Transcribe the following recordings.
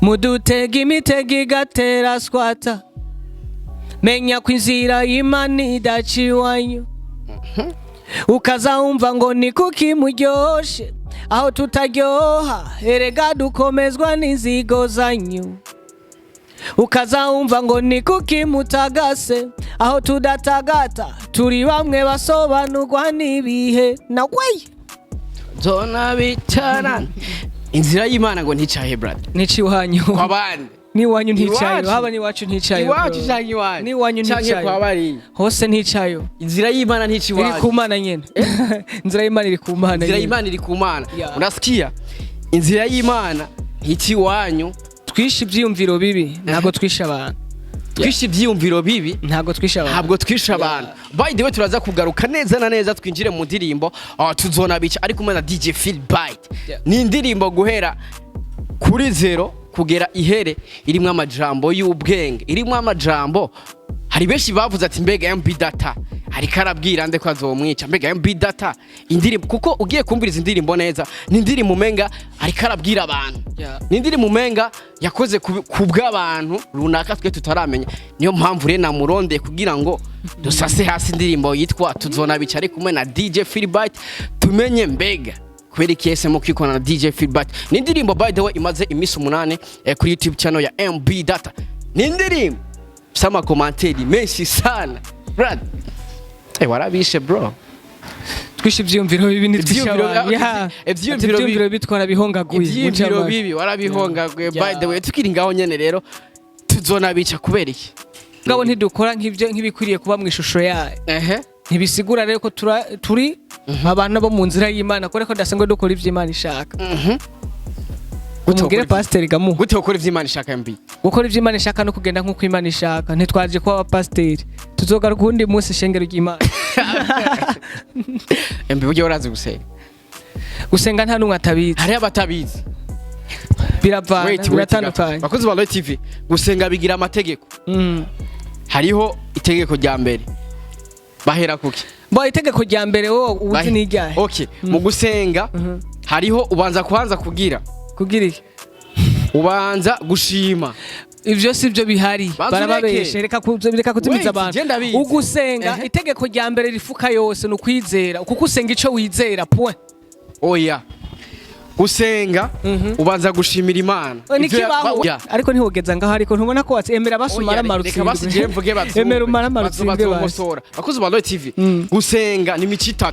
mudutega imitego igatera swata menya ko inzira y'Imana idaca iwanyu ukazawumva ngo ni kuki muryoshe aho tutaryoha erega dukomezwa n'inzigo zanyu ukazawumva ngo ni kuki mutagase aho tudatagata turi bamwe basobanurwa n'ibihe nawe Tuzonabica inzira y'Imana ngo nticaye brother niciwanyu kwabandi ni wanyu nticayo haba ni wacu nticayo iwacu canke iwanyu ni wanyu nticayo kwabari hose nticayo inzira y'Imana nticiwacu iri kumana nyene inzira y'Imana iri kumana inzira y'Imana iri kumana unasikia inzira y'Imana nticiwanyu twishe ivyiyumviro bibi ntago twisha abantu twishe ivyiyumviro bibi ntago twisha abantu ntabwo twisha abantu by the way turaza kugaruka neza na neza twinjire mu ndirimbo tuzonabica ari kumwe na DJ Feel Bite ni indirimbo guhera kuri zero kugera ihere irimwe amajambo y'ubwenge irimwe amajambo hari beshi bavuze ati mbega MB Data hari karabwira nde ko azomwica mbega MB Data indirimbo kuko ugiye kumviriza indirimbo neza ni indirimbo umenga hari karabwira abantu ni indirimbo umenga yakoze kubw'abantu runaka twe tutaramenya niyo mpamvu rero namurondeye kugira ngo dusase hasi indirimbo yitwa Tuzonabica ari kumwe na DJ Feel Bite tumenye mbega kweri kese mu kwikona na DJ Feel Bite ni indirimbo by the way imaze imisi 8 kuri YouTube channel ya MB Data ni indirimbo sama komanteri menshi sana brad warabishe bro twishe ivyumviro bibi nitwisha ivyumviro bitwara bihongaguye ivyumviro bibi warabihongaguye by the way tukiri ngaho nyene rero tuzonabica kubera iki ngabo ntidukora nk'ibikwiriye kuba mu ishusho yayo ntibisigura rero ko turi abantu bo mu nzira y'Imana kore ko ndasengwe dukora ivy'Imana ishaka umugire pastor gamu gute ukora ivy'Imana ishaka mbi gukora ivy'Imana ishaka no kugenda nkuko Imana ishaka ntitwaje kuba abapastor tuzogaruka undi munsi shengero ry'Imana mbi buryo urazi gusenga nta numwe atabizi hari abatabizi biratandukanye bakozi ba TV gusenga bigira amategeko hariho itegeko rya mbere bahera kuki bo itegeko rya mbere wo ubuzi nijyaye okay mu gusenga hariho ubanza kubanza kugira iki ubanza gushima ivyo sivyo bihari barababeshe reka kuzimiza abantu ugusenga itegeko rya mbere rifuka yose no kwizera kuko usenga ico wizera point oya gusenga ubanza gushimira Imana ariko ntihogeza ngaho ariko ntubona ko emera basumara marutsi emera umara marutsi bakozi ba TV gusenga ni mici 3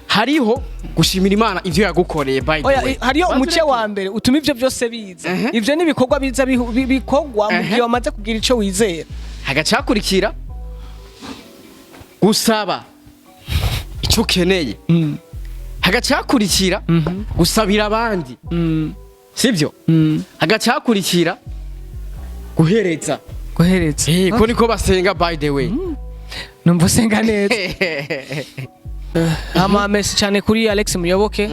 hariho gushimira Imana ivyo yagukoreye by the way hariyo umuce wa mbere utuma ivyo byose biza ivyo ni bikorwa biza bikorwa mu gihe wamaze kugira ico wizera hagacakurikira gusaba ico keneye hagacakurikira gusabira abandi sivyo hagacakurikira guhereza ko niko basenga by the way numva senga neza amamesi cyane kuri Alex Muyoboke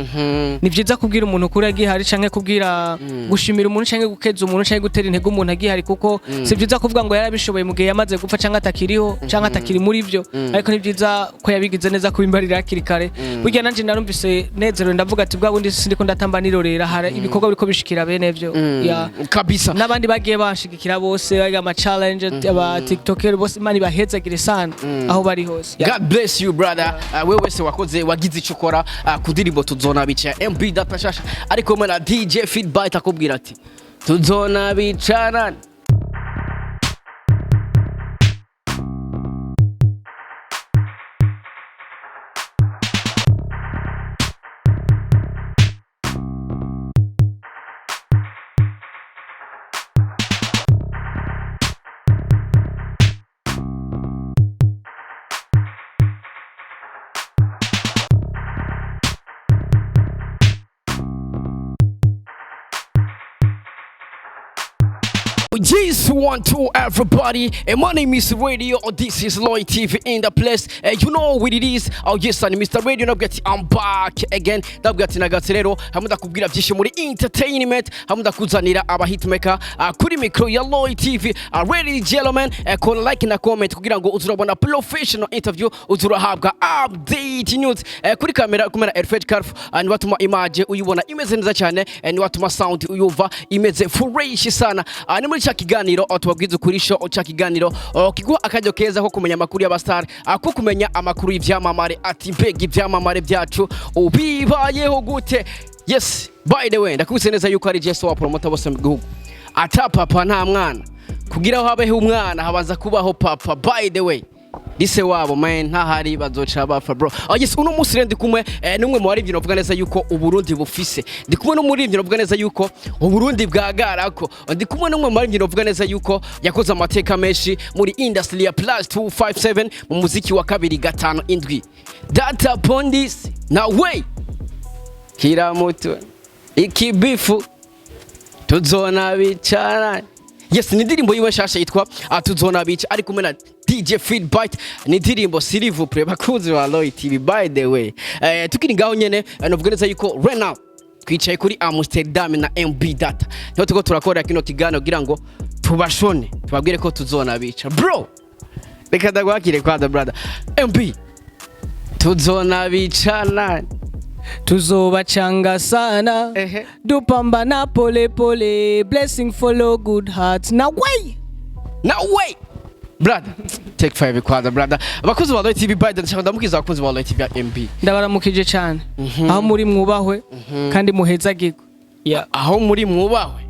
ni byiza kubwira umuntu kuri agihari canke kubwira gushimira umuntu canke gukeza umuntu canke gutera intege umuntu agihari kuko si byiza kuvuga ngo yarabishoboye mu gihe yamaze gupfa canke atakiriho canke atakiri muri byo ariko ni byiza ko yabigize neza kubimbarira hakiri kare burya nanje narumvise nezerewe ndavuga ati bwa bundi sindiko ndatamba nirorera hari ibikorwa biriko bishikira bene byo ya kabisa nabandi bagiye bashigikira bose baga ama challenge aba TikToker bose mani bahezagire sana aho bari hose God bless you brother wese wakoze wagize ico ukora kudirimbo Tuzonabica MB Data shasha ariko mwana DJ Feel Bite akubwira ati Tuzonabica Yes, one, two, everybody. My name is Radio. This is Loy TV in the place. You know what it is. Yes, I'm Mr. Radio. I'm back again. Nagatirero. Hamuda kubwira byinshi muri entertainment. Hamuda kuzanira aba hitmaker. Kuri micro ya Loy TV. Ready gentlemen. Kola like na comment kugira ngo uzurabona professional interview. Uzurahabwa update news. Kuri kamera kumera Airfed Carf. Ni watuma image uyibona imeze neza cyane. Ni watuma sound uyuva imeze fresh sana. Ni muri cha kiganiro tubabwiza ukuri show cha kiganiro kiguha akajyo keza ko kumenya amakuru y'abastar ko kumenya amakuru y'ivyamamare ati mbega ivyamamare byacu ubibayeho gute. Yes, by the way ndakubise neza yuko ari Jesu wa promoter bose mu gihugu ata papa nta mwana kugira aho habeho umwana habanza kubaho papa. By the way dise wabo man ntahari bazoca bafa bro. Yes, uno musi rendi kumwe numwe mu barivyi novuga neza yuko uburundi bufise ndi kumwe no muri ivyo novuga neza yuko uburundi bwagarako ndi kumwe numwe mu barivyi novuga neza yuko yakoze amateka menshi muri industry ya plus 257 mu muziki wa kabiri gatano indwi data pondis na way kira mutu ikibifu tuzonabica. Yes, ni ndirimbo yiwe shasha yitwa Tuzonabica ari kumwe na DJ Feedbite. Ni ndirimbo s'il vous plaît bakuzi wa Loy TV. By the way tukiri ngaho nyene novuga neza yuko right now twicaye kuri Amsterdam na MB Data niho tuko turakora kino kiganiro kugira ngo tubashone tubabwire ko tuzonabica bro. Reka ndagwakire kwa brother MB tuzonabicana tuzobachanga sana dupambana pole pole blessing follow good hearts now way brother take 5 kwanza brother. Abakozi ba Loy TV by the ndashaka ndamukiza abakozi ba Loy TV ya MB ndabaramukije cyane aho muri mwubahwe kandi muhezagirwe. Aho muri mwubahwe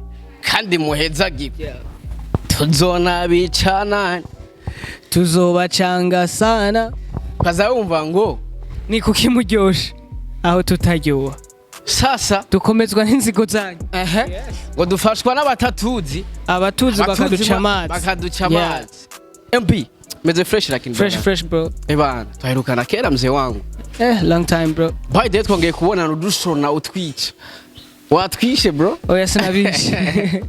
kandi muhezagirwe. Tuzonabicana tuzobachanga sana kaza wumva ngo ni kukimuryoshe aho tutaryoha sasa dukomezwa n'inzigo zanyu ngo dufashwa n'abatatuzi abatuzi bakaduca amazi. MB meze fresh lakini fresh bro. Bana twahirukana kera mzee wangu long time bro. By the way twongeye kubona nudushona utwica watwishe bro. Oya sinabishe.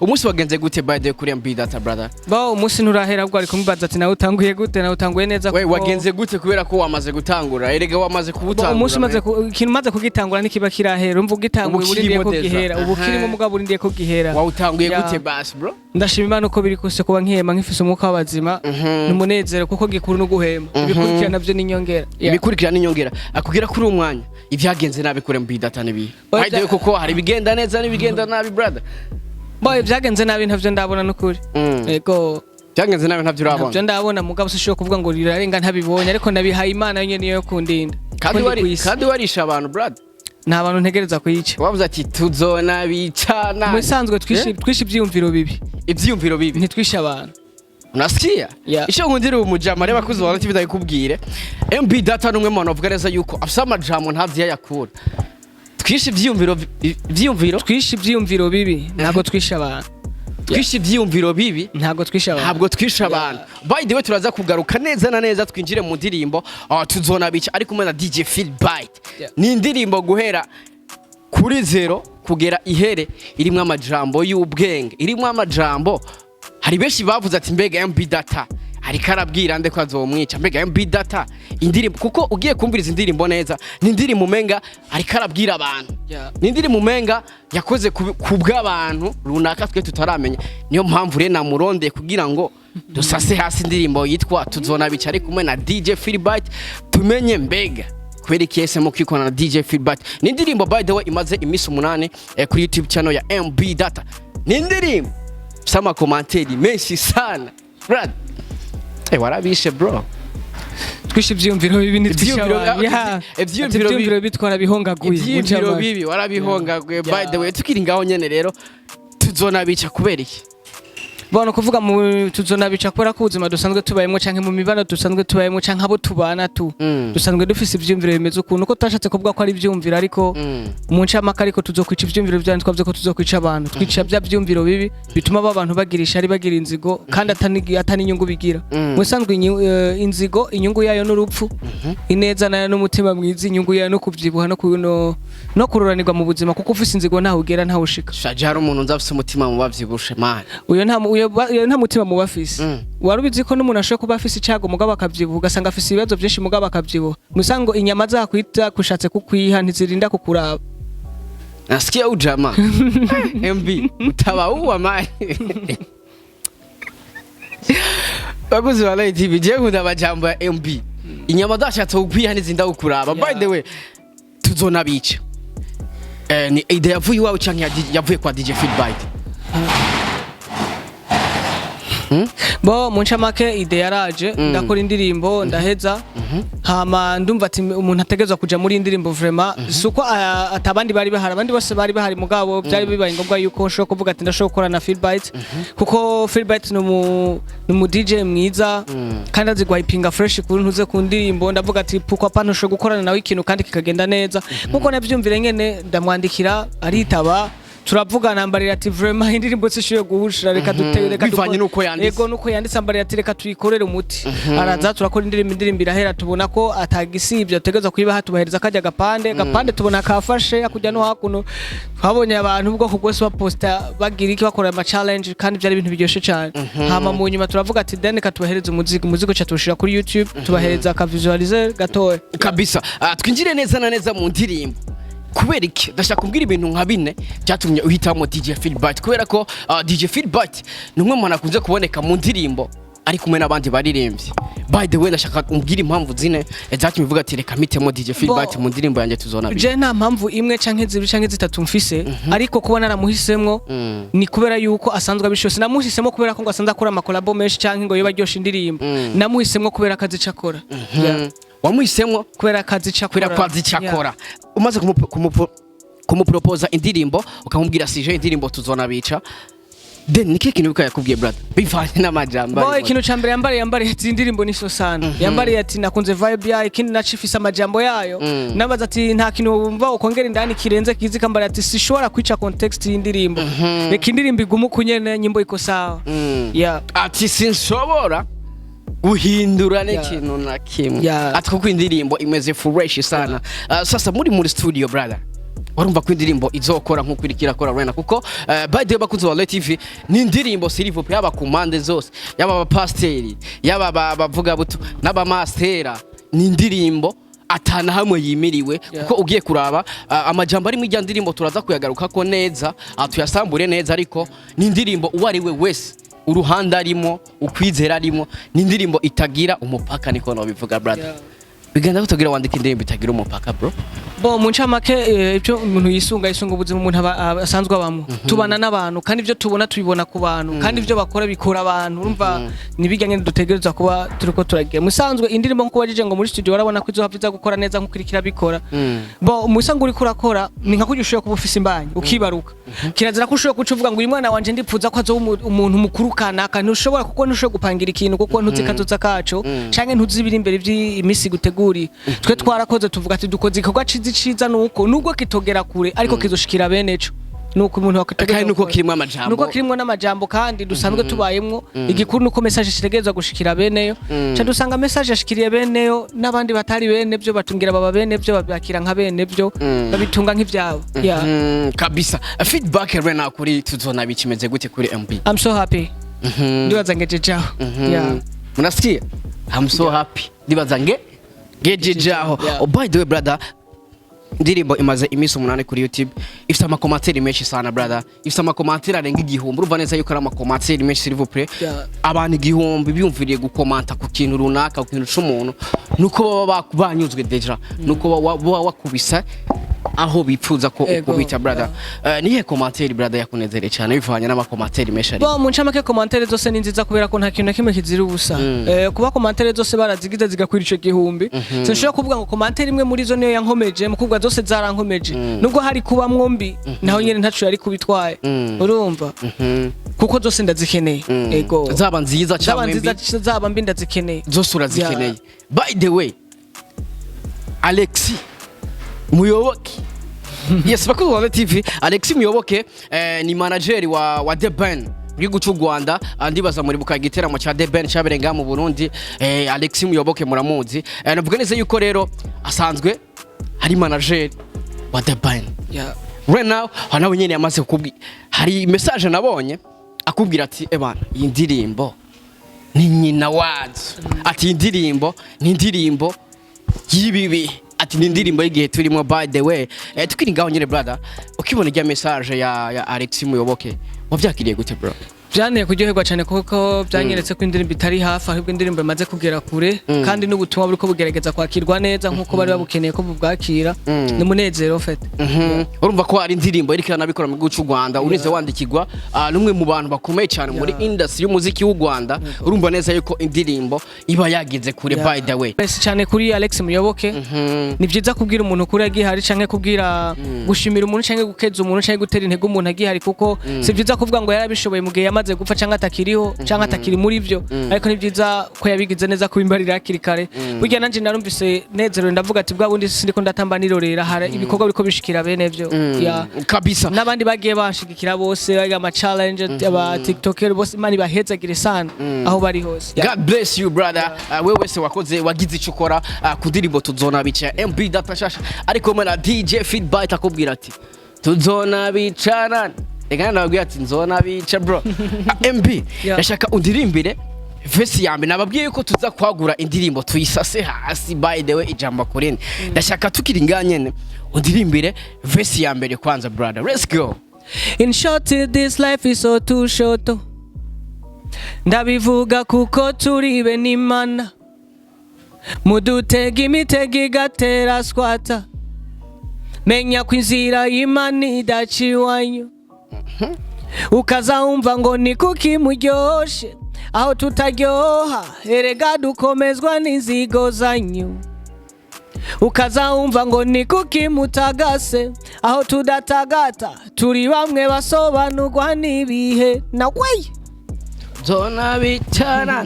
Umunsi wagenze gute by the way kuri MB Data brother? Umunsi nturahera bwo ari kumbaza ati nawe utanguye gute nawe utanguye neza kuko wagenze gute kubera ko wamaze gutangura erega wamaze kubutangura. Umunsi maze ikintu maze kugitangura nikiba kirahera umva ugitanguye urindiye ko gihera ubu kirimo mugabo urindiye ko gihera. Wawutanguye gute bas bro? Ndashima Imana uko biri kose kuba nkihema nkifise umwuka w'abazima n'umunezero kuko gikuru no guhema ibikurikira navyo n'inyongera. Ibikurikira n'inyongera akugira kuri umwanya ivyagenze nabi kuri MB Data nibi. By the way kuko hari bigenda neza n'ibigenda nabi brother. Byagenze nabi ntavyo ndabona n'ukuri. Yego byagenze nabi ntavyo urabona. Ntavyo ndabona mugabo sishobora kuvuga ngo rirarenga ntabibonye ariko nabihaye Imana nyene niyo kundinda. Kandi warisha abantu brother. Nta bantu ntegereza kuyica. Wavuze ati tuzonabicana. Musanzwe twishi ivyumviro bibi. Ivyumviro bibi ntitwisha abantu. Unasikia? Isho nkundira umujama reba kuzi wa TV ndabikubwire. MB Data numwe mu bavuga neza yuko afisa amajambo ntavyo yakura. Twishi ivyumviro bibi ntago twisha abantu. Twishi ivyumviro bibi ntago twisha abantu. Ntabwo twisha abantu. By the way turaza kugaruka neza na neza twinjire mu ndirimbo Tuzonabica ari kumwe na DJ Feedbite. Ni indirimbo guhera kuri zero kugera ihere irimwe amajambo y'ubwenge irimwe amajambo. Hari benshi bavuze ati mbega MB Data ariko arabwira nde ko azomwica mbega MB Data indirimbo kuko ugiye kumviriza indirimbo neza ni indirimbo umenga ariko arabwira abantu. Ni indirimbo umenga yakoze kubw'abantu runaka twe tutaramenya niyo mpamvu rena muronde kugira ngo dusase hasi indirimbo yitwa Tuzonabica ari kumwe na DJ Feedbite tumenye mbega kweri kese mu kwikona na DJ Feedbite. Ni indirimbo by the way imaze imisi 8 kuri YouTube channel ya MB Data. Ni indirimbo sama komanteri menshi sana brad. Warabishe bro. Twishe ivyumviro bibi nitwisha. Ivyumviro bitwara bihongaguye. Ivyumviro bibi warabihongaguye. By the way tukiri ngaho nyene rero Tuzonabica kubera iki? Bona kuvuga mu tuzonabica kubera ko ubuzima dusanzwe tubayemo canke mu mibano dusanzwe tubayemo canke abo tubana dusanzwe dufise ivyumviro bimeze ukuntu ko tashatse kuvuga ko ari ivyumviro ariko mu ncamaka ariko tuzokwica ivyumviro byandi twavye ko tuzokwica abantu twica bya vyumviro bibi bituma abantu bagirisha ari bagira inzigo kandi atani inyungu bigira musanzwe inzigo inyungu yayo n'urupfu ineza nayo n'umutima mwiza inyungu yayo no kuvyibuha no kururanirwa mu buzima kuko ufise inzigo ntaho ugera ntaho ushika shaje hari umuntu nzafise umutima mu bavyibushe man uyo nta mutima mu bafise warubizi ko n'umuntu ashobora kuba afise icago mugabo akavyibuha ugasanga afise ibibazo vyinshi mugabo akavyibuha musango inyama zakwita kushatse kukwiha ntizirinda kukuraba nasikia ujama MB utabaua man baguzi wala TV je nkunda amajambo ya MB inyama zashatse kukwiha ntizinda kukuraba by the way tuzonabica ni idea yavuye iwawe canke yavuye kwa DJ Feedbite bo mu ncamake ide yaraje ndakora indirimbo ndaheza hama ndumva ati umuntu ategezwa kuja muri indirimbo vraiment suko atabandi bari bahari abandi bose bari bahari mugabo byari bibaye ngombwa yuko nshobora kuvuga ati ndashobora gukora na Feedbite kuko Feedbite mu DJ mwiza kandi azigwa ipinga fresh kuri ntuze ku ndirimbo ndavuga ati pourquoi pas nshobora gukorana nawe ikintu kandi kikagenda neza kuko navyumvire nyene ndamwandikira aritaba turavugana ambarira ati vraiment indirimbo sishiye guhushira reka dutereka bivanye nuko yanditse ego nuko yanditse ambarira ati reka tuyikorere umuti araza turakora indirimbo irahera tubona ko atagisivyo ategeza kuyiba hatubahereza kajya gapande tubona kafashe akujya no hakuno twabonye abantu ubwo bwose baposta bagira iki bakora ama challenge kandi byari ibintu biryoshe cyane hama mu nyuma turavuga ati then katubahereza umuzigo cyatushira kuri YouTube tubahereza ka visualizer gatoya kabisa twinjire neza na neza mu ndirimbo kubera iki ndashaka kumbwira ibintu nka bine byatumye uhitamo DJ Feedbite kubera ko DJ Feedbite ni umwe mu bantu akunze kuboneka mu ndirimbo ari kumwe n'abandi baririmbyi by the way ndashaka kumbwira impamvu zine zatumye uvuga ati reka mitemo DJ Feedbite mu ndirimbo yanjye tuzonabica je nta mpamvu imwe canke zibiri canke zitatu mfise ariko kubona naramuhisemwo ni kubera yuko asanzwe abishose namuhisemwo kubera ko ngo asanzwe akora amakolabo menshi canke ngo yobaryosha indirimbo namuhisemwo kubera akazi cakora wamuhisemwo kubera akazi cakora umaze kumupropose indirimbo ukamubwira sije indirimbo tuzonabica then niki kintu yakubwiye brother bivanye n'amajambo boy ikintu cambere yambare indirimbo niso sana yambare ati nakunze vibe yayo ikindi nacifisa amajambo yayo nabaza ati nta kintu wumva ukongera indani kirenze kizi kambare ati sishobora kwica context y'indirimbo reka indirimbo igumu kunyene nyimbo iko sawa ati sinshobora guhindura n'ikintu na kimwe ati kuko indirimbo imeze fresh sana sasa muri studio brother warumva ko indirimbo izokora nkuko irikira kora rena kuko by the way bakunze wa TV ni indirimbo sirivo yaba ku mande zose yaba abapasteri yaba bavuga buto n'aba mastera ni indirimbo atana hamwe yimiriwe kuko ugiye kuraba amajambo ari mu ijya ndirimbo turaza kuyagaruka ko neza atuyasambure neza ariko ni indirimbo uwari we wese uruhanda arimo ukwizera arimo ni indirimbo itagira umupaka niko no bivuga brother bigenda kutogira wandika indirimbo itagira umupaka bro bo mu ncamake ibyo umuntu yisunga ubuzima umuntu asanzwe abamo tubana n'abantu kandi ibyo tubona tubibona ku bantu kandi ibyo bakora bikora abantu urumva nibijyanye dutegereza kuba turiko turagira musanzwe indirimbo nko wajije ngo muri studio warabona ko izohavyiza gukora neza nko kirikira bikora bo musanzwe uri kurakora ni nka kujushoye kuba ufise imbanyi ukibaruka kirazira ko ushoye kucuvuga ngo uyu mwana wanje ndipfuza ko azo umuntu mukuru kanaka ntushobora kuko ntushobora gupangira ikintu kuko ntuzikazoza kaco canke ntuzibira imbere by'imisi guteguri twe twarakoze tuvuga ati dukoze ikorwa ciza nuko nubwo kitogera kure ariko kizoshikira beneco nuko umuntu wakitegera nuko kirimo n'amajambo kandi dusanzwe tubayemwo igikuru nuko message shitegerezwa gushikira beneyo cha dusanga message yashikiriye beneyo n'abandi batari bene byo batungira baba bene byo babyakira nka bene byo babitunga nk'ivyabo kabisa feedback rena kuri tuzonabica imeze gute kuri MB I'm so happy ndibaza ngejejaho munasikia I'm so happy ndibaza ngejejaho by the way brother ndirimbo imaze imisi 8 kuri YouTube ifite amakomentari menshi sana brother ifite amakomentari arenga igihumbi urumva neza yuko ari amakomentari menshi s'il vous plaît abantu igihumbi biyumviriye gukomanta ku kintu runaka ku kintu c'umuntu nuko baba banyuzwe deja nuko wakubisa aho bipfuza ko ukubita brother niye komentari brother yakunezere cyane bivanye n'amakomentari menshi ari bo mu ncamake komentari zose ni nziza kubera ko nta kintu kimwe kizira ubusa kuba komentari zose barazigize zigakwira ico gihumbi sinshobora kuvuga ngo komentari imwe muri zo niyo yankomeje mukubwa zose zarankomeje nubwo hari kuba mwombi naho nyene ntacu yari kubitwaye urumva kuko zose ndazikeneye ego zaba nziza zaba cyangwa mbi nziza zaba mbi ndazikeneye zose urazikeneye. By the way, Alexi Muyoboke yes, bakuzi wa TV. Alexi Muyoboke ni manager wa The Ben gihugu cy'u Rwanda, ndibaza muri buka giteramo cya The Ben cyaberenga mu Burundi. Alexi Muyoboke muramuzi, navuga neza yuko rero asanzwe ari manager wa The Ben. Right now hanawe nyene yamaze kukubwira, hari message nabonye akubwira ati ebana iyi ndirimbo ni nyina wazo, ati indirimbo ni indirimbo yibibi, ati ni indirimbo y'igihe turimo. By the way tukiri ngaho nyine brother, ukibona ijya message ya Alexi Muyoboke wavyakiriye gute bro? Byanteye kuryoherwa cyane kuko byanyeretse ko indirimbo itari hafi, ahubwo indirimbo imaze kugera kure, kandi n'ubutumwa buriko bugerageza kwakirwa neza nkuko bari babukeneye ko bubwakira. Ni munezero fete. Urumva ko ari indirimbo iriko nabikora mu gihugu cy'u Rwanda, urize wandikirwa numwe mu bantu bakomeye cyane muri industry y'umuziki w'u Rwanda. Urumva neza yuko indirimbo iba yagize kure. By the way bese cyane kuri Alex Muyoboke, ni byiza kubwira umuntu kuri agihari canke kubwira gushimira umuntu canke gukeza umuntu canke gutera intege umuntu agihari, kuko si byiza kuvuga ngo yarabishoboye mu gihe yamaze gupfa canke atakiriho canke atakiri muri byo, ariko ni byiza ko yabigize neza kubimbarira hakiri kare. Burya nanje narumvise nezerewe ndavuga ati bwa bundi sindiko ndatamba nirorera, hari ibikorwa biriko bishikira bene byo kabisa, n'abandi bagiye bashigikira bose, ama challenge aba TikToker bose, imana ibahezagire sana aho bari hose. God bless you brother. Wewe wese wagize icyo ukora kudirimbo Tuzonabica MB Data Shasha, ariko mwana DJ Feedback akubwira ati Tuzonabica, Ega nababwiye ati nzonabica bro. MB yashaka undirimbire verse yambe, nababwiye yuko tuza kwagura indirimbo tuyisase hasi. By the way ijamba kurene ndashaka tukiri nganyene undirimbire verse ya mbere kwanza brother. Let's go. In short, this life is so too short. Ndabivuga kuko turi bene Imana, mudutega imitego igatera swata, menya ko inzira y'Imana idaca iwanyu, ukazumva ngo ni kuki muryoshe aho tutaryoha, erega dukomezwa n'inzigo zanyu, ukazumva ngo ni kuki mutagase aho tudatagata, turi bamwe basobanurwa n'ibihe nawe. Tuzonabica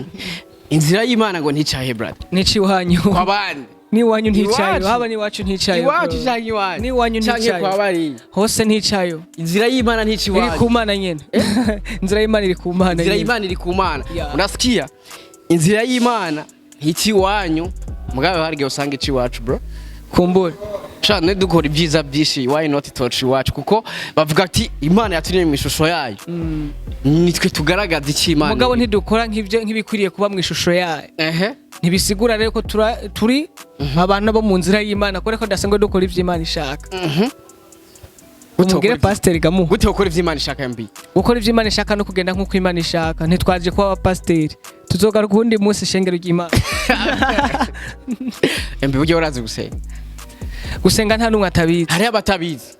inzira y'Imana ngo nticahe brother, nici wanyu kwabandi ni wanyu nticayo, haba ni wacu nticayo, iwacu cyangwa iwanyu, ni wanyu nticayo, kwabari hose nticayo. Inzira y'Imana ntici iri iwanyu, ku Mana nyene. Inzira y'Imana iri ku Mana, inzira y'Imana iri ku Mana. Unasikia? Inzira y'Imana ntici iwanyu, mugabe harige usanga ici iwacu bro. Kumbura Shane dukora ibyiza byinshi, why not touch iwacu, kuko bavuga ati Imana yaturemye mu ishusho yayo, nitwe tugaragaza iki Imana. mugabo ntidukora nk'ibikwiriye kuba mu ishusho yayo. Ntibisigura rero ko turi abantu bo mu nzira y'Imana, kore ko ndasengwe dukora ivy'Imana ishaka. Umugire pastor gamu gute ukora ivy'Imana ishaka mbi, ukora ivy'Imana ishaka no kugenda nkuko Imana ishaka. Ntitwaje kuba abapasiteri, tuzogaruka undi munsi ishengero ry'Imana. mbi buryo urazi gusenga, gusenga nta numwe atabizi, hari abatabizi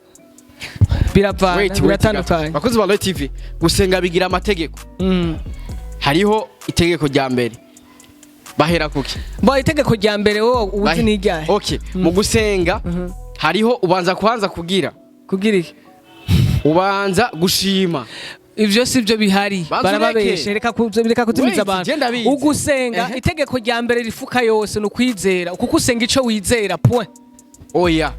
biratandukanye. Bakozi ba TV gusenga bigira amategeko. Hariho itegeko rya mbere bahera kuki bo, itegeko rya mbere wo uzi n'ijyahe. Okay, mu gusenga hariho ubanza kubanza kugira iki, ubanza gushima. Ivyo sivyo bihari, barababeshe, reka kuzimiza abantu. Ugusenga itegeko rya mbere rifuka yose no kwizera, kuko usenga ico wizera point. Oya,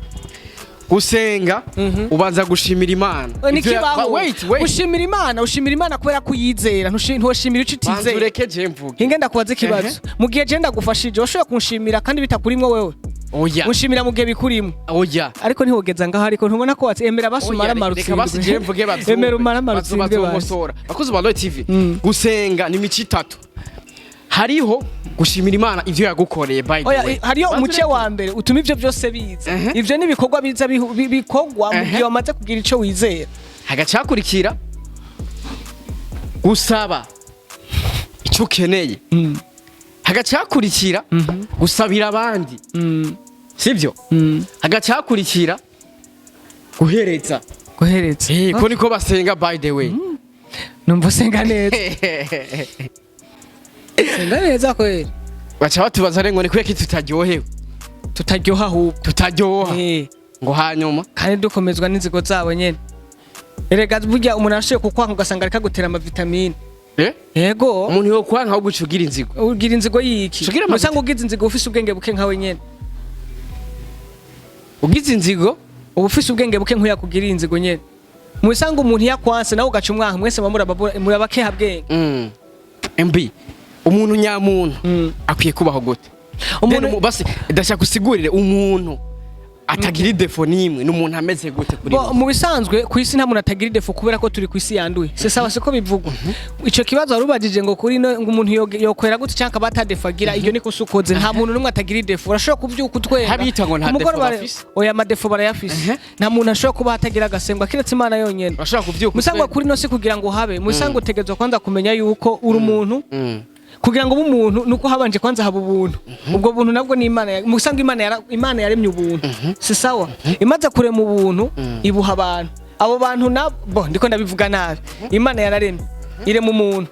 gusenga ubanza gushimira Imana. Ushimira Imana kubera kuyizera, ntushimira ico utizera. Banzu rekeje mvuge ingenda kubaza ikibazo, mu gihe je ndagufashije ushobora kunshimira kandi bitakurimwo wewe. Oya, unshimira mu gihe bikurimo. Oya, ariko ntihogeza ngaho, ariko ntubona ko emera basumara amarutsi. Emera umara amarutsi bazobosora. Bakozi ba TV gusenga ni mici 3. Hariho gushimira Imana ivyo yagukoreye. By the way hariyo umuce wa mbere utuma ivyo byose biza. Ivyo ni bikorwa biza bikogwa mu gihe wamaze kugira ico wizera. Hagacakurikira gusaba ico ukeneye. Hagacakurikira gusabira abandi. Sivyo? Hagacakurikira guhereza. Ko niko basenga. By the way numva senga neza. Senga neza kweli. Bacha batubaza rengo ni kweki tutaryohewe. Tutaryoha ahubwo. Tutaryoha. Ngo hanyuma kandi dukomezwa n'inzigo zabo nyene. erega burya umuntu arashoye kukwanka ugasanga ariko gutera ama vitamine yego umuntu yo kwanka aho gucugira inzigo ugira inzigo yiki musanga ugize inzigo ufise ubwenge buke nkawe nyene ugize inzigo ubufise ubwenge buke nkuya kugira inzigo nyene musanga umuntu yakwanse nawe ugaca umwanka mwese muri abakeha bwenge MB umuntu nyamuntu akwiye kubaho gute umuntu basi ndashaka gusigurire umuntu atagira defo nimwe n'umuntu ameze gute kuri mu bisanzwe ku isi nta muntu atagira defo kubera ko turi ku isi yanduye c'est ça siko bivugwa ico kibazo warubajije ngo kuri no ngo umuntu yokwera gute canka bata defo agira iyo niko sukoze nta muntu numwe atagira defo urashobora kuvyuka utwera habita ngo nta defo bafise oya amadefo barayafise nta muntu ashobora kuba hatagira agasengwa kiretse Imana yonyene urashobora kuvyuka musangwa kuri no se kugira ngo habe musangwa utegezwa kwanza kumenya yuko uri umuntu kugira ngo umuntu nuko habanje kwanza haba ubuntu ubwo buntu nabwo ni Imana musanga Imana yaremye ubuntu si sawa imaze kurema ubuntu ibuha abantu abo bantu nabo ndiko ndabivuga nabi Imana yararemye irema umuntu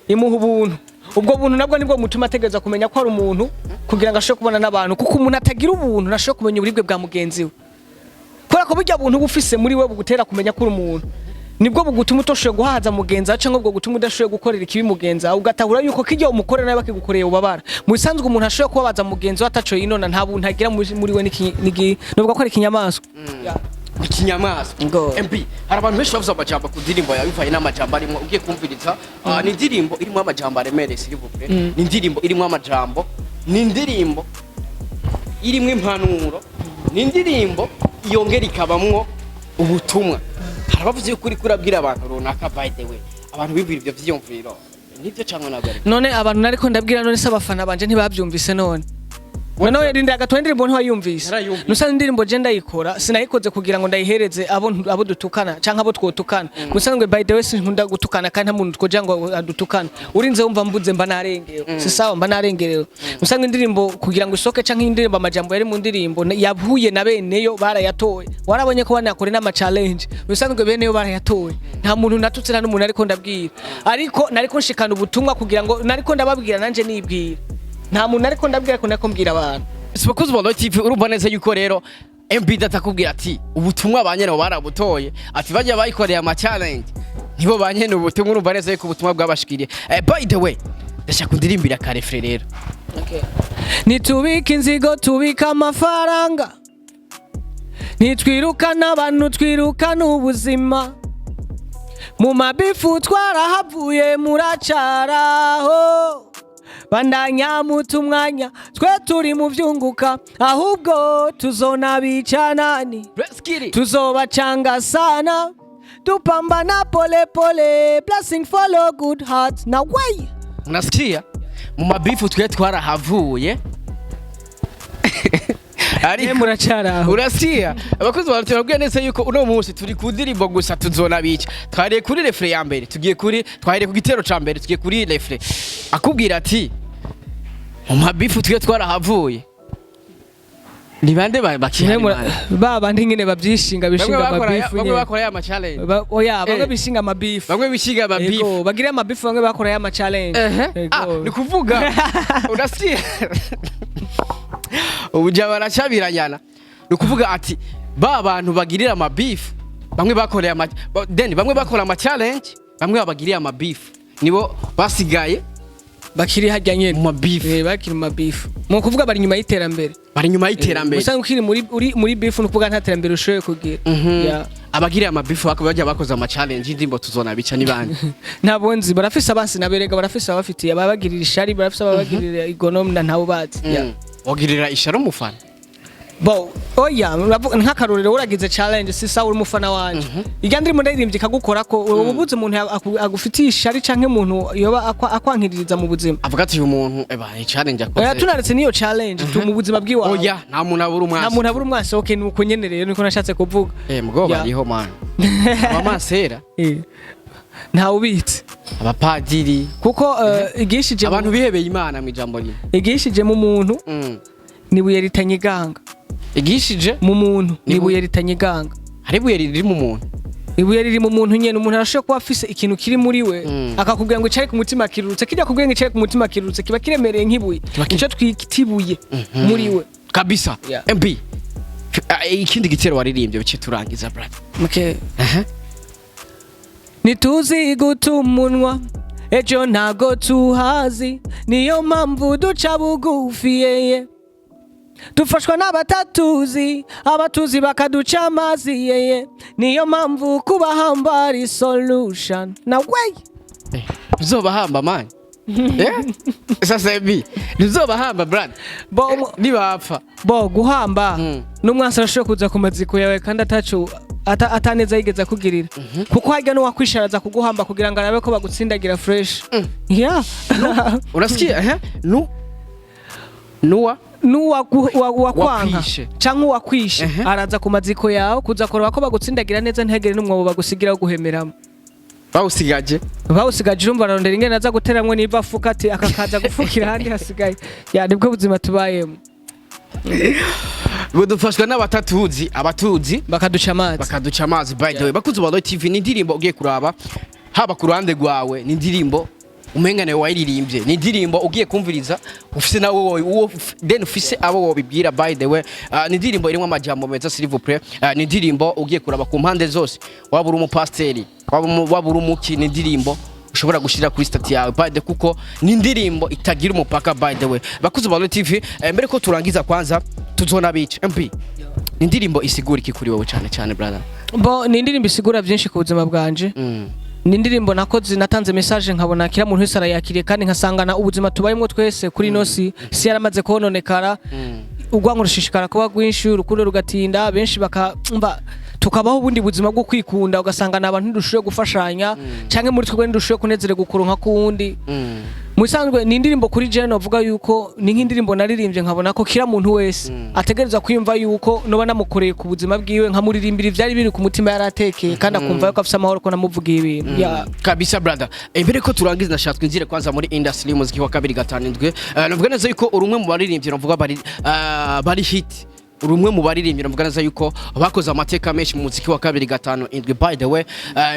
imuha ubuntu ubwo buntu nabwo nibwo mutuma ategeza kumenya ko ari umuntu kugira ngo ashobore kubona n'abantu kuko umuntu atagira ubuntu nashobora kumenya uburibwe bwa mugenzi we kubera ko burya buntu bufise muri we bugutera kumenya ko uri umuntu nibwo bugutuma utoshoye guhaza mugenza cyangwa bwo gutuma udashoye gukorera ikibi mugenza ugatahura yuko kijya umukorera nawe bakigukoreye ubabara mu bisanzwe umuntu ashoye kubabaza mugenzi wataco yinona nta buntu agira muri we niki nubwo ko ari kinyamaswa ikinyamaswa MP hari abantu benshi bavuze amajambo ku ndirimbo yawe bivaye n'amajambo arimo ugiye kumviriza ni indirimbo irimo amajambo aremereye s'il vous plaît ni indirimbo irimo amajambo ni indirimbo irimo impanuro ni indirimbo yongera ikabamwo ubutumwa harabavuze kuri kurabwira abantu runaka by the way abantu bibwira ivyo vyiyumviro nivyo cyangwa nagari none abantu nariko ndabwira none se abafana banje ntibavyumvise none none rinda gatwendire mbone wayumvise nusanze indirimbo je ndayikora sinayikoze kugira ngo ndayihereze abo dutukana canka abo twotukana musanzwe by the way sinkunda gutukana kandi nta muntu twoja ngo adutukana urinze wumva mbuze mba narengeyo si sawa mba narengereyo musanzwe indirimbo kugira ngo isoke canka indirimbo amajambo yari mu ndirimbo yavuye na beneyo barayatoye warabonye ko banakore n'ama challenge musanzwe beneyo barayatoye nta muntu natutse nta n'umuntu ariko ndabwira ariko nariko nshikana ubutumwa kugira ngo nariko ndababwira nanje nibwira nta muntu ariko ndabwira ko nakombwira abantu sibakoze Bondo TV urumva neza yuko rero MB Data kubwira ati ubutumwa banyene barabutoye ati bajya bayikoreye ama challenge nibo banyene ubutumwa urumva neza yuko ubutumwa bwabashikiriye by the way ndashaka kundirimbira kare frere rero nitubika inzigo tubika amafaranga nitwirukana abantu twirukana ubuzima mu mabifu twarahavuye muracaraho bandanya mutumwanya twe turi mu vyunguka ahubwo tuzonabica nani tuzobacanga sana tupambana pole pole blessing follow good heart na way unasikia mu mabifu twe twarahavuye ari muracaraho urasiya abakozi baratubwiye neza yuko uno munsi turi kudirimbo gusa tuzonabica twariye kuri refre ya mbere tugiye kuri twariye ku gitero ca mbere tugiye kuri refre akubwira ati mu mabifu twe twarahavuye ni bande bandi nyine babyishinga bishinga amabifu bamwe bakora ya challenge oya bamwe bishinga amabifu bamwe bishinga amabifu bagira amabifu bamwe bakora ya challenge ni kuvuga urasiya ubuja baracabiranyana ni kuvuga ati ba bantu bagirira amabifu bamwe bakoreye bamwe bakora ama challenge bamwe babagiriye amabifu nibo basigaye bakiri hajya nyene mu mabifu bakiri mu mabifu mu kuvuga bari nyuma y'iterambere usanga ukiri muri bifu no kuvuga nta terambere ushoye kugira abagiriye amabifu bakajya bakoze ama challenge indimbo tuzonabica ni bande ntabonzi barafise abansi naberega barafise abafitiye ababagirira ishari barafise ababagirira igonomi na ntabo bazi wagirira isharo mufana bo oya nkakarorero uragize challenge sisa uri mufana wanje ijya ndimo ndirimbye kagukora ko ububuze umuntu agufitiye ishari canke umuntu yoba akwankiririza mu buzima avuga ati uyu muntu ni challenge akoze oya tunaretse niyo challenge tu mu buzima bwiwawe oya nta muntu abura umwasi nta muntu abura umwasi okay nuko nyene rero niko nashatse kuvuga mgoba ariho man abamasera nta ubitse abapadiri kuko igishije abantu bihebeye Imana mu ijambo rimwe igishije mu muntu nibuye ritanyiganga igishije mu muntu nibuye ritanyiganga hari ibuye riri mu muntu ibuye riri mu muntu nyene umuntu arashobora kuba afise ikintu kiri muri we akakubwira ngo icare ku mutima kirurutse kijya kubwira ngo icare ku mutima kirurutse kiba kiremereye nk'ibuye ico twikitibuye muri we kabisa MB ikindi gitero waririmbye bice turangiza brother okay ntituzi guta umunwa ejo ntago tuhazi niyo mpamvu duca bugufi yeye dufashwa n'abatatuzi abatuzi bakaduca amazi yeye niyo mpamvu kubahamba ari solution na way uzobahamba man sasa ebi ntuzobahamba brad nibapfa bo guhamba n'umwansi arashobora kuza ku maziko yawe kandi ataneza yigeza kugirira kuko hajya n'uwakwisharaza kuguhamba kugira ngo arabe ko bagutsindagira fresh urasikiye nuwakwanga canke uwakwishe araza ku maziko yawe kuza kureba ko bagutsindagira neza ntihagire n'umwobo bagusigira guhemeramo bawusigaje urumva ararondera ingene aza guteramwo niba afuka ati akakaza gufukira ahandi hasigaye nibwo buzima tubayemo budufashwa n'abatatuzi abatuzi bakaduca amazi by the way bakuze ba TV ni indirimbo ugiye kuraba haba ku ruhande rwawe ni indirimbo umengane wayiririmbye ni indirimbo ugiye kumviriza ufise nawe then ufise abo wobibwira by the way ni indirimbo irimo amajambo meza s'il vous plaît ni indirimbo ugiye kuraba ku mpande zose waba uri umupasteri waba uri umuki ni indirimbo ushobora gushira kuri stat yawe by the kuko ni indirimbo itagira umupaka by the way bakuze ba TV mbere ko turangiza kwanza Tuzonabica MP ni indirimbo isigura iki kuri wowe cyane brother bo ni indirimbo isigura byinshi ku buzima bwanje ni indirimbo nakoze natanze message nkabona kira muntu wese arayakiriye kandi nkasangana ubuzima tubayemo twese kuri nosi si yaramaze kononekara ugwango rushishikara kuba gwinshi urukundo rugatinda benshi bakamva tukabaho ubundi buzima bwo kwikunda ugasanga nabantu ndushiye gufashanya canke muri twebwe ndushiye kunezere gukuronka kuwundi musanzwe ni indirimbo kuri je novuga yuko ni nk'indirimbo naririmbye nkabona ko kira muntu wese ategereza kwiyumva yuko noba namukoreye ku buzima bwiwe nkamuririmbira ivyari biri ku mutima yaratekeye kandi akumva yuko afise amahoro ko namuvuga ibintu kabisa brother mbere ko turangiza nashatwe nzire kwanza muri industry muziki wa 2 navuga neza yuko urumwe mu baririmbye navuga bari hit urumwe mu baririmbye navuga neza yuko bakoze amateka menshi mu muziki wa 2 by the way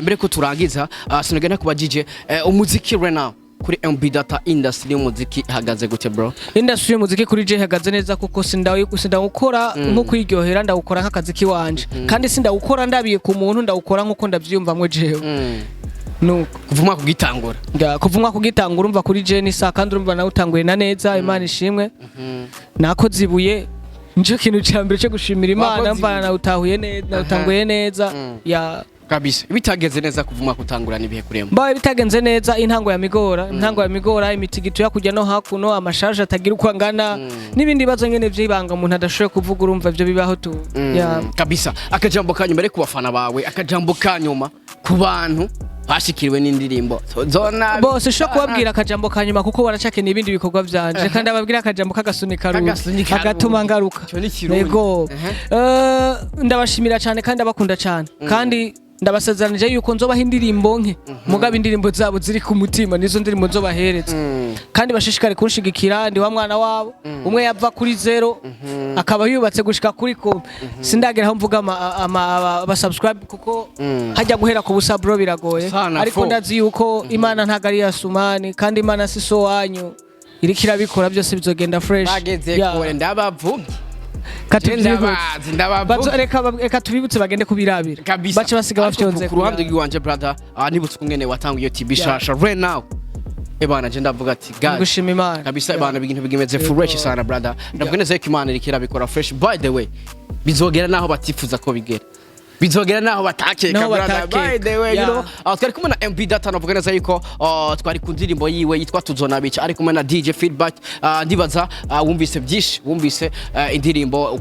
mbere ko turangiza sinagenda kuba DJ umuziki right now kuri DATA industry y'umuziki hagaze gute bro industry y'umuziki kuri je hagaze neza kuko sindawukora nko kwiryohera ndawukora nk'akazi kiwanje kandi sindawukora ndabiye ku muntu ndawukora nkuko ndavyumvamwe jewe nuko kuvumwa kugitangura kuvumwa kugitangura urumva kuri je ni saa kandi urumva nawe utanguye na neza Imana ishimwe nakoze ibuye nje kintu cyambere cyo gushimira Imana mvana na utahuye neza na utanguye neza ya kabisa bitageze neza kuvumwa kutangura nibihe kurema baye bitagenze neza intango ya migora imitigito ya kujya no hakuno amashaje atagira uko angana nibindi bazo ngene vyibanga umuntu adashoye kuvuga urumva ivyo bibaho tu kabisa akajambo kanyuma mbere kubafana bawe akajambo kanyuma ku bantu bashikiriwe n'indirimbo bose sho kubabwira akajambo kanyuma kuko baracake nibindi bikorwa vyanje kandi ababwira akajambo kagasunika agatuma ngaruka yego ndabashimira cyane kandi abakunda cyane kandi ndabasezeranyije yuko nzobaha indirimbo nke mugabo indirimbo zabo ziri ku mutima nizo ndirimbo nzobahereza kandi bashishikare kunshigikira ndi wa mwana wabo umwe yava kuri 0 akaba yubatse gushika kuri ko sindagera aho mvuga aba subscribe kuko hajya guhera ku busa bro biragoye ariko ndazi yuko Imana ntago ari yasumani kandi Imana si so wanyu irikira bikora byose bizogenda fresh bageze kore ndabavumye reka tubibutse bagende kubirabira bace basiga bafyonze ku ruhande rw'iwanje brother nibutse kungene watanguye TV shasha right now ebana je ndavuga ati god gushima Imana kabisa ebana ibintu bigimeze fresh sana brother ndavuga neza ko Imana irikira bikora fresh by the way bizogera naho batifuza ko bigera bizogera naho batakeka brother by the way you know twari kumwe na DATA navuga neza yuko twari ku ndirimbo yiwe yitwa Tuzonabica ari kumwe na DJ Feedback ndibaza wumvise byinshi wumvise indirimbo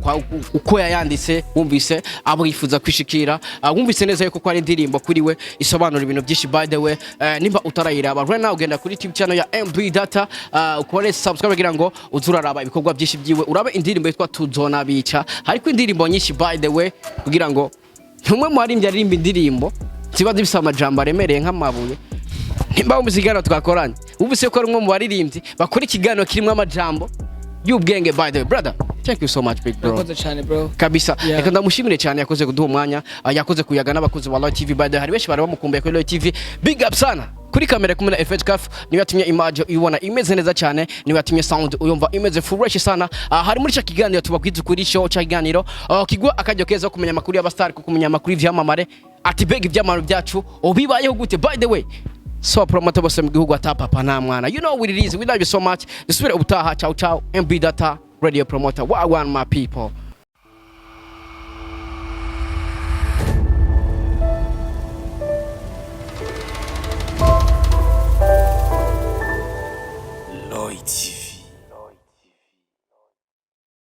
uko yayanditse wumvise abo yifuza kwishikira wumvise neza yuko ari indirimbo kuri we isobanura ibintu byinshi by the way nimba utarayiraba right now ugenda kuri YouTube channel ya DATA ukore subscribe kugira ngo uzuraraba ibikorwa byinshi byiwe urabe indirimbo yitwa Tuzonabica hariko indirimbo nyinshi by the way kugira ngo ntumwe mwarimbye aririmba indirimbo ziba zifise amajambo aremereye nk'amabuye nimba umuzigano twakoranye ubuse ko ari umwe mu baririmbyi bakora ikiganiro kirimo amajambo y'ubwenge by the way brother thank you so much big bro yakoze cyane bro kabisa reka ndamushimire cyane yakoze kuduha umwanya yakoze kuyaga n'abakozi ba Live TV by the way hari benshi bari bamukumbuye kuri Live TV big up sana kuri kamera kumwe na FHCAF niwe yatumye image uyibona imeze neza cyane niwe yatumye sound uyumva imeze fresh sana hari muri cya kiganiro tubabwiza kuri show cya kiganiro kigwa akajyo keza kumenya makuru y'abastar kumenya makuru y'ivyamamare ati bega ibyamaro byacu obibayeho gute. By the way, so promoter bose mu gihugu atapapa nta mwana, you know what it is. We love you so much. Dusubire ubutaha, ciao ciao. MB Data Radio Promoter, what I want my people.